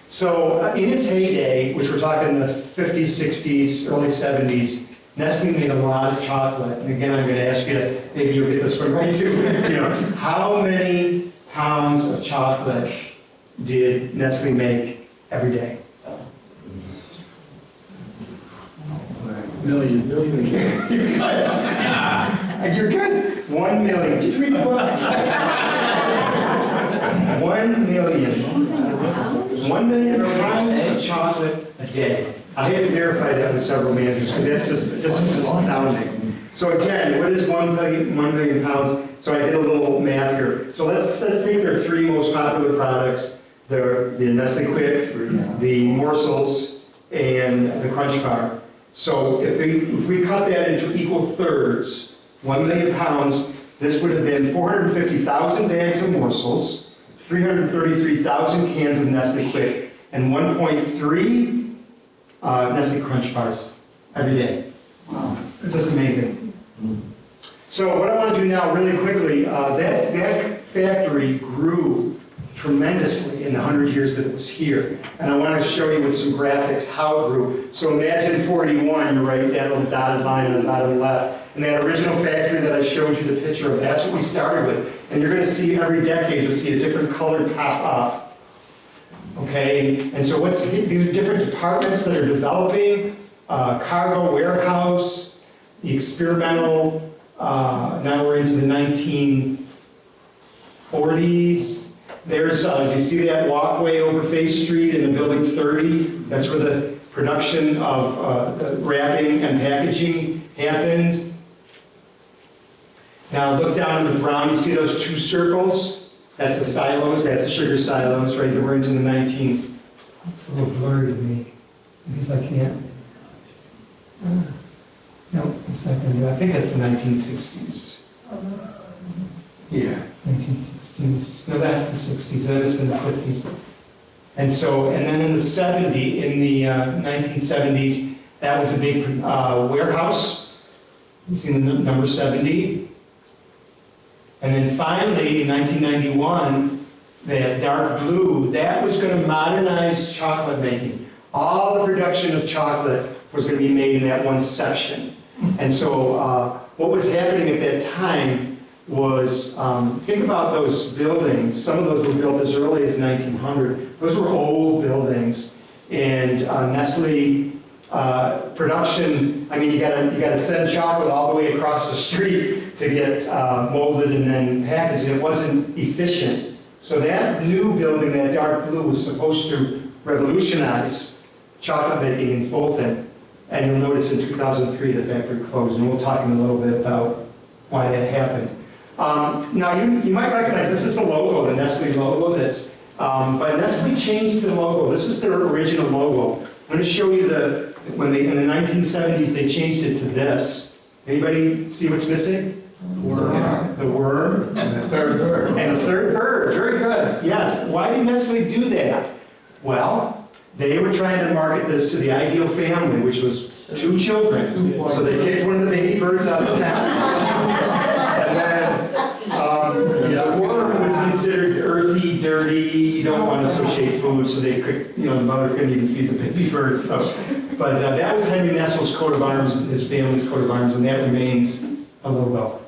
S5: So in its heyday, which we're talking the 50s, 60s, early 70s, Nestle made a lot of chocolate. And again, I'm going to ask you, maybe you'll get this one right too. How many pounds of chocolate did Nestle make every day?
S7: Million.
S5: You're good. You're good. 1 million. Did you read the book? 1 million. 1 million pounds of chocolate a day. I had to verify that with several managers because that's just astounding. So again, what is 1 million pounds? So I did a little math here. So let's take their 3 most popular products: the Nestle Quick, the morsels, and the Crunch Bar. So if we cut that into equal thirds, 1 million pounds, this would have been 450,000 bags of morsels, 333,000 cans of Nestle Quick, and 1.3 Nestle Crunch Bars every day. Wow. It's just amazing. So what I want to do now really quickly, that factory grew tremendously in the 100 years that it was here. And I want to show you with some graphics how it grew. So imagine 481, you're right, that little dotted line on the bottom left. And that original factory that I showed you the picture of, that's what we started with. And you're going to see every decade, you'll see a different color pop up. Okay, and so these are different departments that are developing, cargo warehouse, the experimental, now we're into the 1940s. There's, you see that walkway over Face Street in the building 30? That's where the production of the wrapping and packaging happened. Now look down in the brown, you see those 2 circles? That's the silos, that's the sugar silos, right? We're into the it's a little blurry to me, because I can't. No, it's not going to do. I think that's the 1960s. Yeah, 1960s. No, that's the 60s. That has been the 50s. And then in the 1970s, that was a big warehouse. You see the number 70. And then finally, in 1991, that dark blue, that was going to modernize chocolate making. All the production of chocolate was going to be made in that one section. And so what was happening at that time was, think about those buildings. Some of those were built as early as 1900. Those were old buildings. And Nestle production, I mean, you gotta send chocolate all the way across the street to get molded and then packaged. It wasn't efficient. So that new building, that dark blue, was supposed to revolutionize chocolate making in Fulton. And you'll notice in 2003 the factory closed, and we'll talk in a little bit about why that happened. Now you might recognize this is the logo, the Nestle logo. But Nestle changed the logo. This is their original logo. I'm going to show you in the 1970s they changed it to this. Anybody see what's missing? The worm. The worm.
S7: And the third bird.
S5: And the third bird. Very good. Yes. Why did Nestle do that? Well, they were trying to market this to the ideal family, which was 2 children. So they kicked one of the baby birds out of the nest. And then the worm was considered earthy, dirty. You don't want to associate food, so they could, the mother couldn't even feed the baby birds. So, but that was Henry Nestle's coat of arms, his family's coat of arms, and that remains a logo.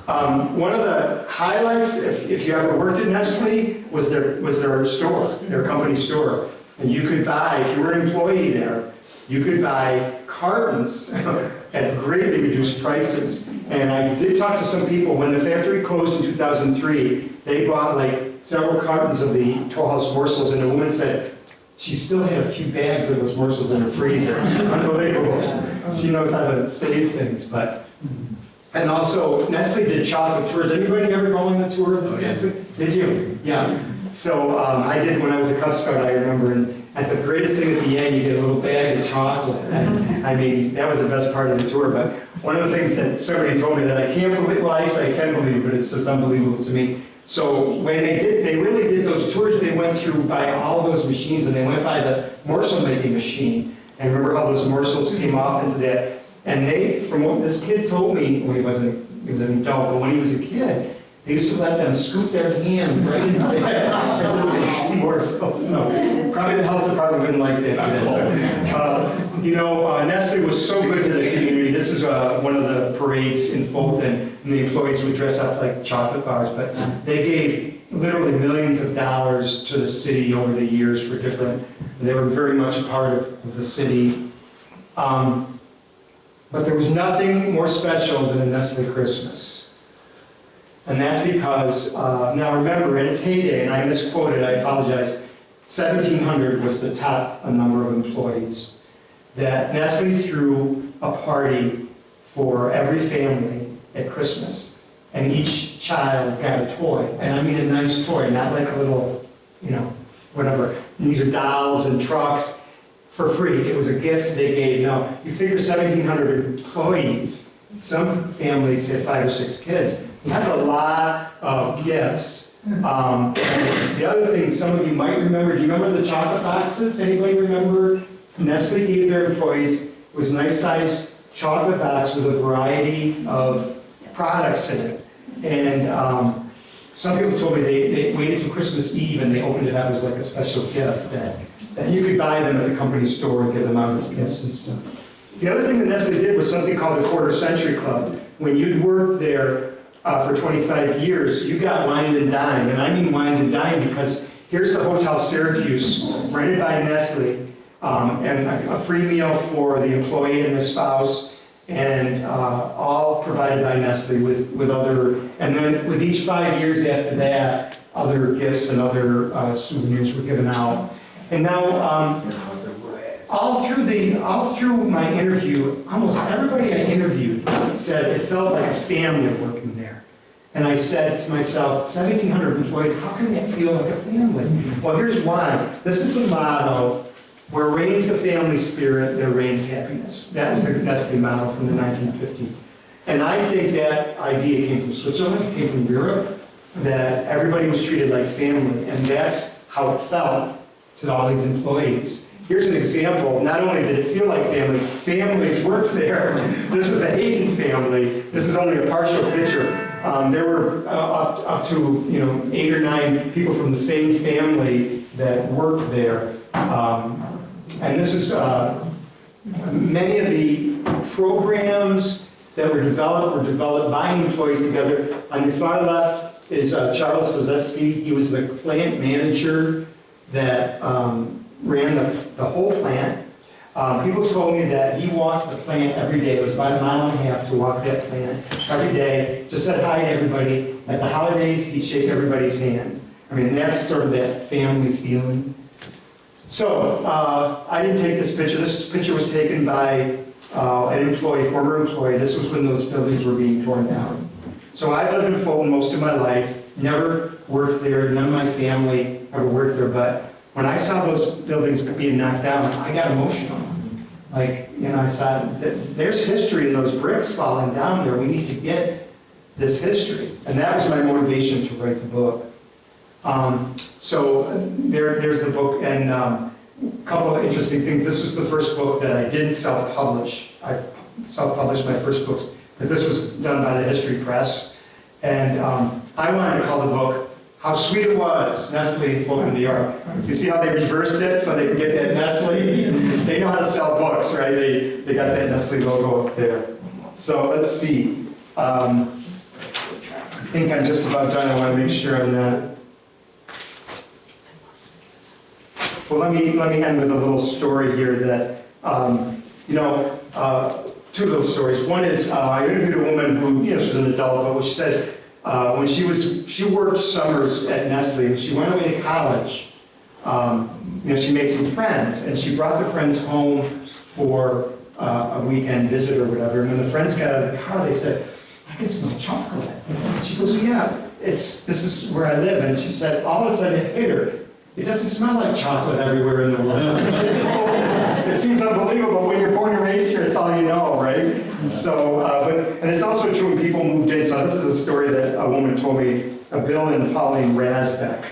S5: One of the highlights, if you ever worked at Nestle, was their store, their company store. And you could buy, if you were an employee there, you could buy cartons at greatly reduced prices. And I did talk to some people, when the factory closed in 2003, they bought like several cartons of the Toll House morsels, and the woman said she still had a few bags of those morsels in her freezer. Unbelievable. She knows how to save things, but. And also, Nestle did chocolate tours. Anybody ever go on the tour of Nestle? Did you? Yeah. So I did when I was a Cub Scout, I remember, and the greatest thing at the end, you get a little bag of chocolate. And I mean, that was the best part of the tour. But one of the things that somebody told me that I can't believe, well, I can believe, but it's just unbelievable to me. So when they really did those tours, they went through by all those machines, and they went by the morsel making machine. And remember how those morsels came off into that? And from what this kid told me, when he was an adult, but when he was a kid, they used to let them scoop their hand right into that and just take some morsels. So probably the health department wouldn't like that today. So, Nestle was so good to the community. This is one of the parades in Fulton, and the employees would dress up like chocolate bars, but they gave literally millions of dollars to the city over the years for different, they were very much a part of the city. But there was nothing more special than a Nestle Christmas. And that's because, now remember, in its heyday, and I misquoted, I apologize, 1,700 was the top number of employees, that Nestle threw a party for every family at Christmas. And each child got a toy, and I mean a nice toy, not like a little, whatever. And these are dolls and trucks for free. It was a gift they gave. Now, you figure 1,700 employees, some families had 5 or 6 kids. That's a lot of gifts. The other thing some of you might remember, do you remember the chocolate boxes? Anybody remember? Nestle gave their employees, it was a nice sized chocolate box with a variety of products in it. And some people told me they waited till Christmas Eve and they opened it up as like a special gift that you could buy them at the company store and give them out as gifts and stuff. The other thing that Nestle did was something called the Quarter Century Club. When you'd worked there for 25 years, you got wined and dined. And I mean wined and dined because here's the Hotel Syracuse, rented by Nestle, and a free meal for the employee and the spouse, and all provided by Nestle with other, and then with each 5 years after that, other gifts and other souvenirs were given out. And now, all through my interview, almost everybody I interviewed said it felt like a family working there. And I said to myself, 1,700 employees, how can that feel like a family? Well, here's why. This is the motto, where reigns the family spirit, there reigns happiness. That was the Nestle motto from the 1950s. And I think that idea came from Switzerland, it came from Europe, that everybody was treated like family, and that's how it felt to all these employees. Here's an example. Not only did it feel like family, families worked there. This was the Hayden family. This is only a partial picture. There were up to 8 or 9 people from the same family that worked there. And this is many of the programs that were developed by employees together. On the far left is Charles Zazeski. He was the plant manager that ran the whole plant. People told me that he walked the plant every day. It was about 1.5 miles to walk that plant every day. Just said hi to everybody. At the holidays, he'd shake everybody's hand. I mean, that's sort of that family feeling. So, I didn't take this picture. This picture was taken by an employee, former employee. This was when those buildings were being torn down. So I lived in Fulton most of my life, never worked there, none of my family ever worked there, but when I saw those buildings being knocked down, I got emotional. Like, I saw there's history in those bricks falling down there. We need to get this history. And that was my motivation to write the book. So there's the book, and a couple of interesting things. This was the first book that I didn't self-publish. I self-published my first books, but this was done by the History Press. And I wanted to call the book How Sweet It Was, Nestle in Fulton, New York. You see how they reversed it so they could get that Nestle? They know how to sell books, right? They got that Nestle logo up there. So let's see. I think I'm just about done. I want to make sure I'm not. Well, let me end with a little story here that, two of those stories. One is I interviewed a woman who, she was an adult, but she said when she worked summers at Nestle, and she went away to college, she made some friends, and she brought the friends home for a weekend visit or whatever. And when the friends got out of the car, they said, I can smell chocolate. She goes, yeah, this is where I live. And she said, all of a sudden it hit her. It doesn't smell like chocolate everywhere in the world. It seems unbelievable. When you're born and raised here, it's all you know, right? So, and it's also true when people moved in. So this is a story that a woman told me. Bill and Pauline Rasbeck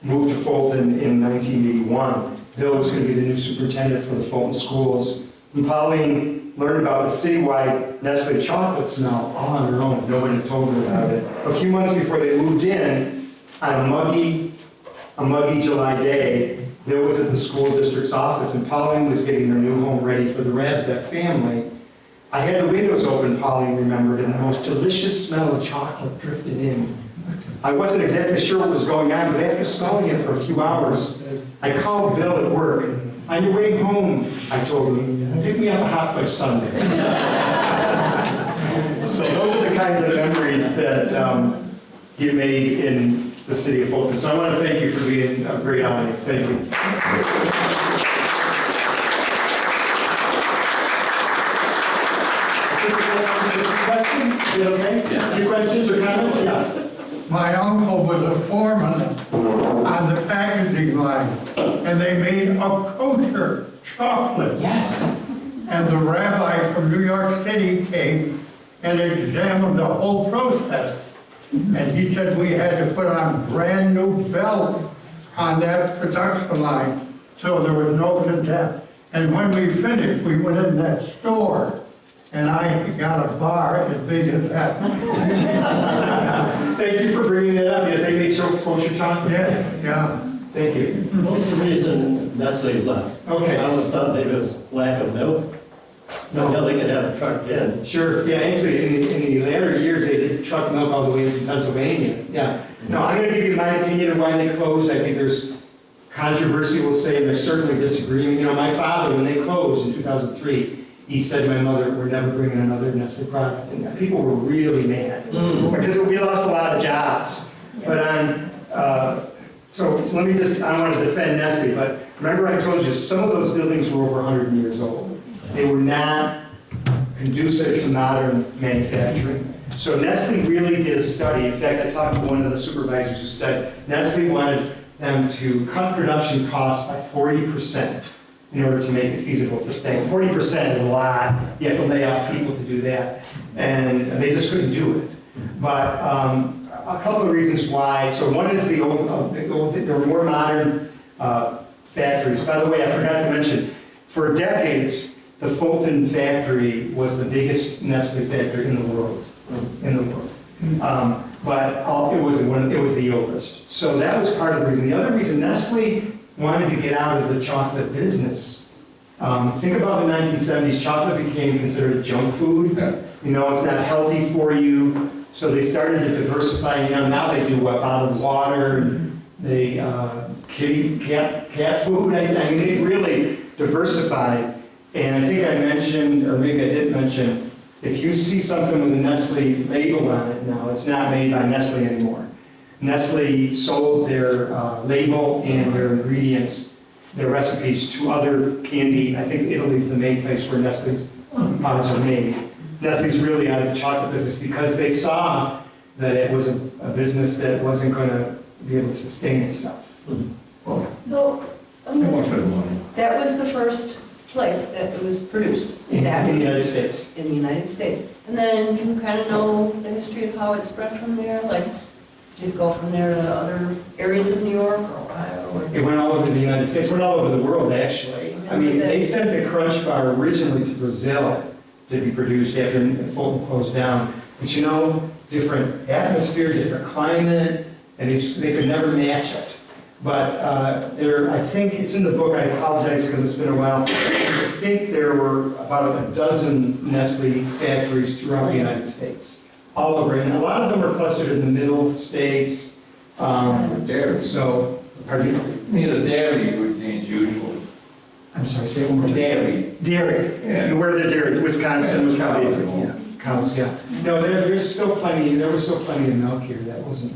S5: moved to Fulton in 1981. Bill was going to be the new superintendent for the Fulton schools. And Pauline learned about the citywide Nestle chocolate smell all on her own. Nobody had told her about it. A few months before they moved in, on a muggy July day, Bill was at the school district's office, and Pauline was getting their new home ready for the Rasbeck family. I had the windows open, Pauline remembered, and the most delicious smell of chocolate drifted in I wasn't exactly sure what was going on, but after smelling it for a few hours, I called Bill at work. On your way home, I told him, pick me up a hot fudge sundae. So those are the kinds of memories that get made in the city of Fulton. So I want to thank you for being a great audience. Thank you. Questions? Is it okay?
S3: Yeah.
S5: Any questions or comments? Yeah.
S7: My uncle was a foreman on the packaging line, and they made a kosher chocolate.
S5: Yes.
S7: And the rabbi from New York City came and examined the whole process. And he said we had to put on brand new belts on that production line, so there was no contempt. And when we finished, we went in that store, and I got a bar as big as that.
S5: Thank you for bringing that up. Yes, they made kosher chocolate.
S7: Yes, yeah.
S5: Thank you.
S6: What's the reason Nestle left?
S5: Okay.
S6: I always thought maybe it was lack of milk.
S5: No.
S6: No, they could have it trucked in.
S5: Sure, yeah, actually, in the latter years, they did truck milk all the way from Pennsylvania, yeah. No, I'm gonna give you my opinion of why they closed. I think there's controversy, we'll say, and there's certainly disagreement. You know, my father, when they closed in 2003, he said to my mother, we're never bringing another Nestle product. And people were really mad, because we lost a lot of jobs. But so let me just, I want to defend Nestle, but remember I told you, some of those buildings were over 100 years old. They were not conducive to modern manufacturing. So Nestle really did a study. In fact, I talked to one of the supervisors who said Nestle wanted them to cut production costs by 40% in order to make it feasible to stay. 40% is a lot. You have to lay off people to do that. And they just couldn't do it. But a couple of reasons why. So one is the old there were more modern factories. By the way, I forgot to mention, for decades, the Fulton factory was the biggest Nestle factory in the world. But it was the oldest. So that was part of the reason. The other reason, Nestle wanted to get out of the chocolate business. Think about the 1970s. Chocolate became considered junk food. You know, it's not healthy for you. So they started to diversify. You know, now they do bottled water and they cat food. I mean, they really diversified. And I think I mentioned, or maybe I didn't mention, if you see something with a Nestle label on it now, it's not made by Nestle anymore. Nestle sold their label and their ingredients, their recipes to other candy. I think Italy's the main place where Nestle's products are made. Nestle's really out of the chocolate business because they saw that it was a business that wasn't going to be able to sustain itself.
S8: No, that was the first place that it was produced.
S5: In the United States.
S8: In the United States. And then you kind of know the history of how it spread from there, like, did it go from there to other areas of New York or Ohio? Or...
S5: It went all over the United States, went all over the world, actually. I mean, they sent the Crunch Bar originally to Brazil to be produced after Fulton closed down. But you know, different atmosphere, different climate, and they could never match it. But I think it's in the book, I apologize because it's been a while. I think there were about a dozen Nestle factories throughout the United States, all over. And a lot of them are clustered in the middle states. So, pardon me?
S9: You know, dairy routines usually.
S5: I'm sorry, say it one more time.
S9: Dairy.
S5: Dairy.
S9: Yeah.
S5: Where they're dairy, Wisconsin was probably,
S9: Yeah.
S5: cows, yeah. No, there was still plenty of milk here. That wasn't.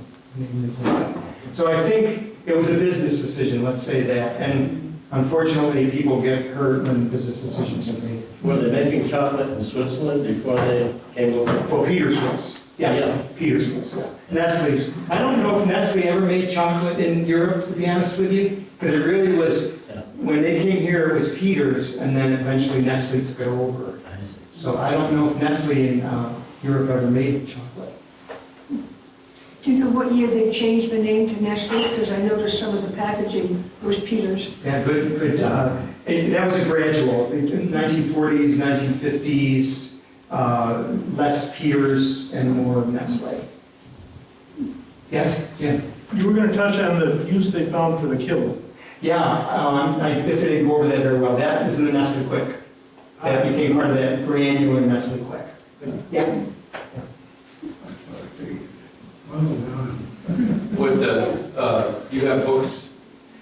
S5: So I think it was a business decision, let's say that. And unfortunately, people get hurt when business decisions are made.
S6: Were they making chocolate in Switzerland before they came over?
S5: Well, Peters was.
S6: Yeah.
S5: Peters was, yeah. Nestle's. I don't know if Nestle ever made chocolate in Europe, to be honest with you, because it really was, when they came here, it was Peters, and then eventually Nestle took it over. So I don't know if Nestle in Europe ever made chocolate.
S1: Do you know what year they changed the name to Nestle? Because I noticed some of the packaging was Peters.
S5: Yeah, good. That was a gradual. 1940s, 1950s, less Peters and more Nestle. Yes, Jim?
S10: You were going to touch on the use they found for the kibble.
S5: Yeah, I guess I didn't go over that very well. That is in the Nestle Quick. That became part of that granular Nestle Quick. Yeah.
S7: Well,
S3: to, you have books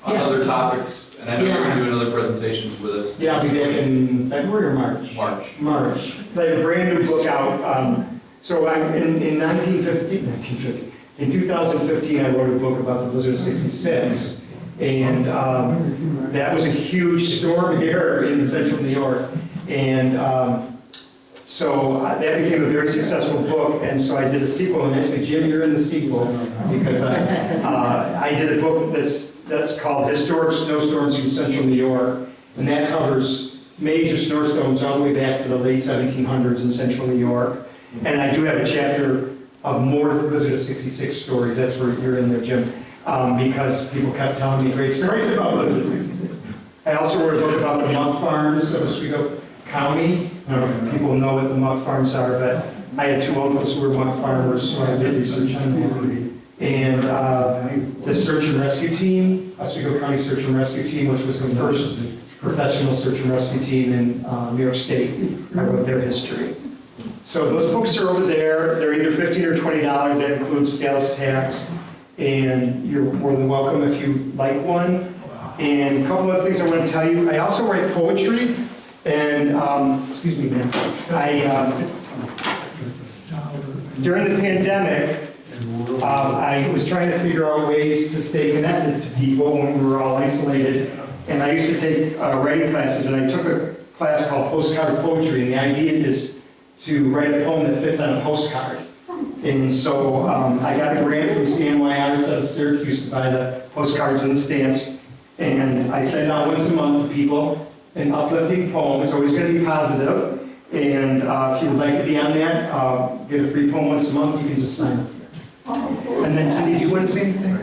S3: on
S5: Yes.
S3: other topics, and I know you're
S5: Yeah.
S3: gonna do another presentation with us.
S5: Yeah, I'll be back in February or March? March. So I have a brand new book out. So I'm in 1950, in 2015, I wrote a book about the blizzard of 66. And that was a huge storm here in central New York. And so that became a very successful book. And so I did a sequel, and actually, Jim, you're in the sequel, because I did a book that's called Historic Snowstorms in Central New York. And that covers major snowstorms all the way back to the late 1700s in central New York. And I do have a chapter of more Blizzard of 66 stories. That's where you're in there, Jim, because people kept telling me great stories about Blizzard of 66. I also wrote a book about the mug farms of Oswego County. I don't know if people know what the mug farms are, but I had two uncles who were mug farmers, so I did research on that. And the search and rescue team, Oswego County Search and Rescue Team, which was the first professional search and rescue team in New York State. I wrote their history. So those books are over there. They're either $15 or $20. That includes sales tax. And you're more than welcome if you like one. And a couple other things I want to tell you. I also write poetry. And, excuse me, ma'am. During the pandemic, I was trying to figure out ways to stay connected to people when we were all isolated. And I used to take writing classes, and I took a class called Postcard Poetry. And the idea is to write a poem that fits on a postcard. And so I got a grant from CNY Artists out of Syracuse to buy the postcards and the stamps. And I send out once a month to people an uplifting poem. It's always going to be positive. And if you would like to be on that, get a free poem once a month, you can just sign up here. And then Cindy, do you want to say anything?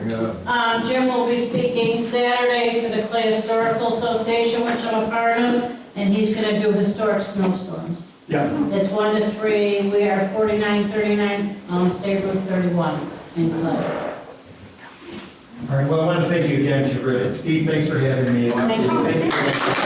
S11: Jim will be speaking Saturday for the Clay Historical Association, which I'm a part of, and he's going to do historic snowstorms.
S5: Yeah.
S11: It's 1 to 3. We are 4939 State Route 31 in Clay.
S5: All right, well, I want to thank you again, Steve, thanks for having me.
S11: Thank you.
S5: Thank you.